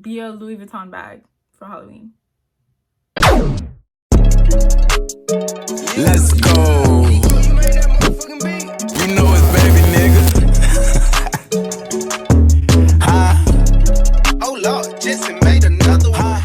be a Louis Vuitton bag for Halloween. Let's go. You know it's baby, nigga. Huh? Oh Lord, Jesse made another one.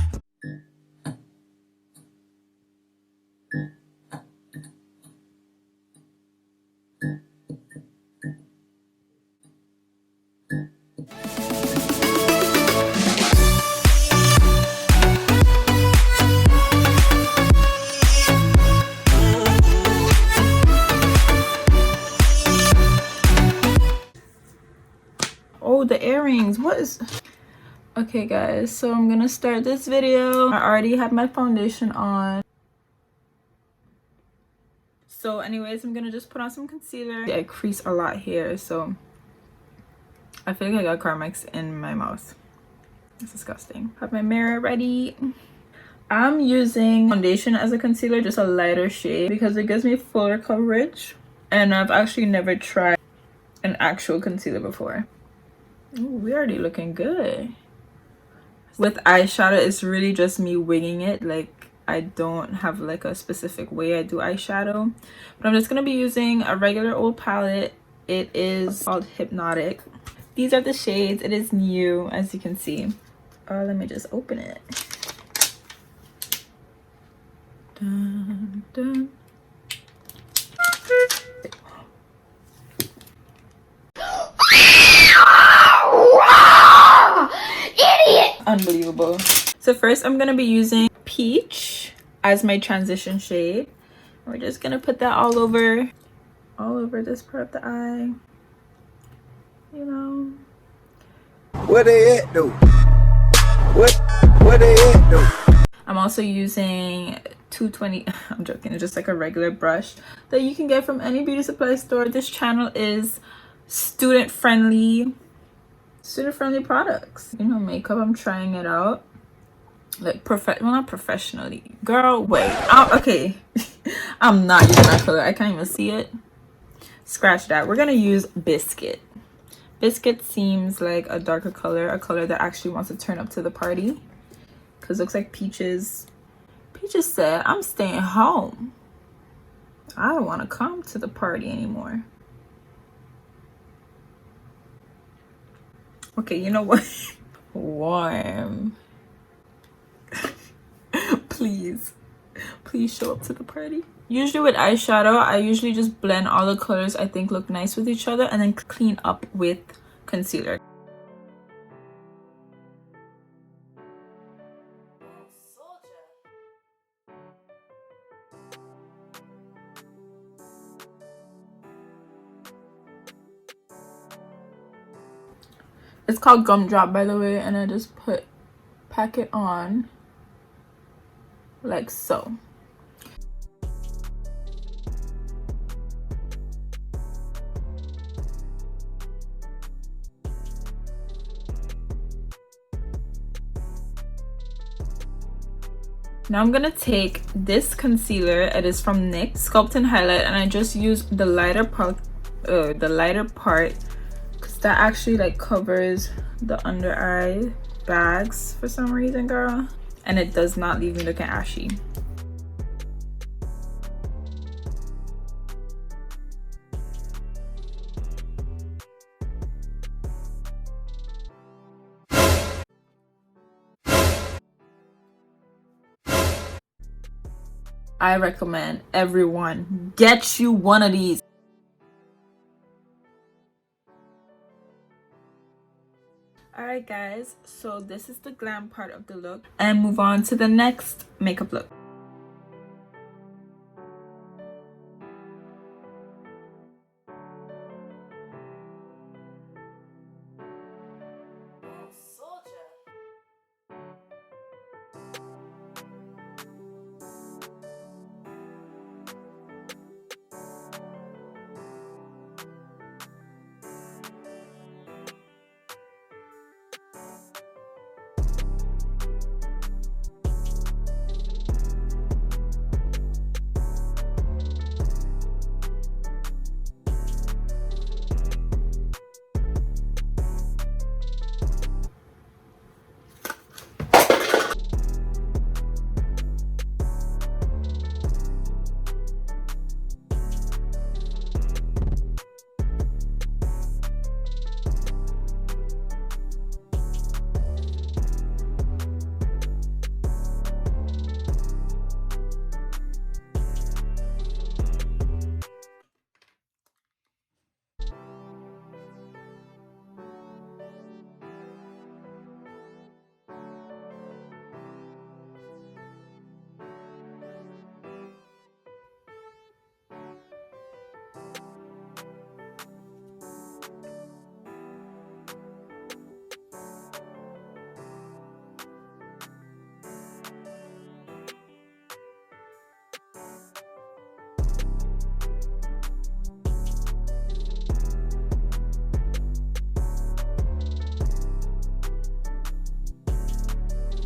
Oh, the earrings. What is... Okay guys, so I'm gonna start this video. I already have my foundation on. So anyways, I'm gonna just put on some concealer. I crease a lot here, so I feel like I got Carmex in my mouth. It's disgusting. Have my mirror ready. I'm using foundation as a concealer, just a lighter shade, because it gives me fuller coverage. And I've actually never tried an actual concealer before. Ooh, we already looking good. With eyeshadow, it's really just me winging it. Like, I don't have like a specific way I do eyeshadow. But I'm just gonna be using a regular old palette. It is called Hypnotic. These are the shades. It is new, as you can see. Let me just open it. Dun, dun. Idiot! Unbelievable. So first I'm gonna be using Peach as my transition shade. We're just gonna put that all over this part of the eye. You know. Where they at though? Where they at though? I'm also using 220. I'm joking. It's just like a regular brush that you can get from any beauty supply store. This channel is student friendly products. You know, makeup. I'm trying it out. Like well, not professionally. Girl, wait. Okay. I'm not using that color. I can't even see it. Scratch that. We're gonna use Biscuit. Biscuit seems like a darker color, a color that actually wants to turn up to the party. Because it looks like Peaches said, I'm staying home. I don't want to come to the party anymore. Okay, you know what? Warm. Please show up to the party. Usually with eyeshadow, I usually just blend all the colors I think look nice with each other and then clean up with concealer. It's called Gumdrop, by the way, and I just pack it on like so. Now I'm gonna take this concealer. It is from NYX Sculpt and Highlight, and I just use the lighter part because that actually like covers the under eye bags for some reason, girl, and it does not leave me looking ashy. I recommend everyone get you one of these. Alright guys, so this is the glam part of the look, and move on to the next makeup look.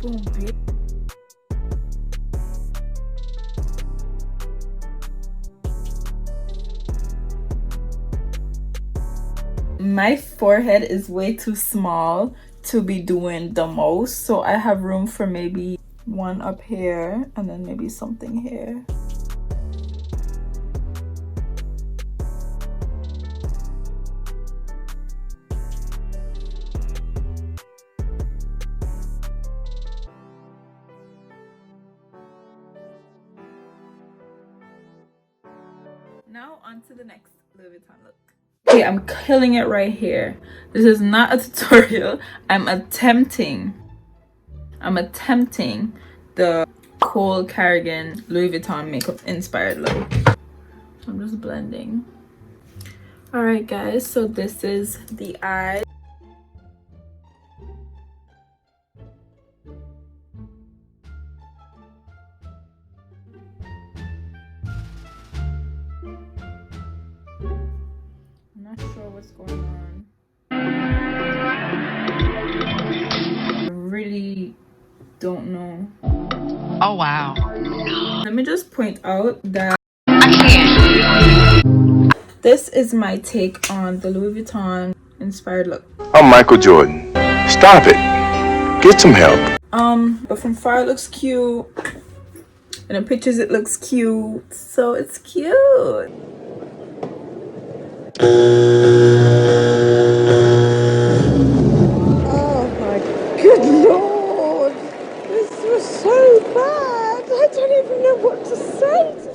Boom, bitch. My forehead is way too small to be doing the most, so I have room for maybe one up here and then maybe something here. Now on to the next Louis Vuitton look. Okay, I'm killing it right here. This is not a tutorial. I'm attempting the Cole Carrigan Louis Vuitton makeup inspired look. I'm just blending. All right, guys, so this is the eye. I'm not sure what's going on. I really don't know. Oh wow. Let me just point out that I can't. this is my take on the Louis Vuitton inspired look. I'm Michael Jordan. Stop it. Get some help. But from far it looks cute. In the pictures it looks cute. So it's cute. Oh my good lord! This was so bad! I don't even know what to say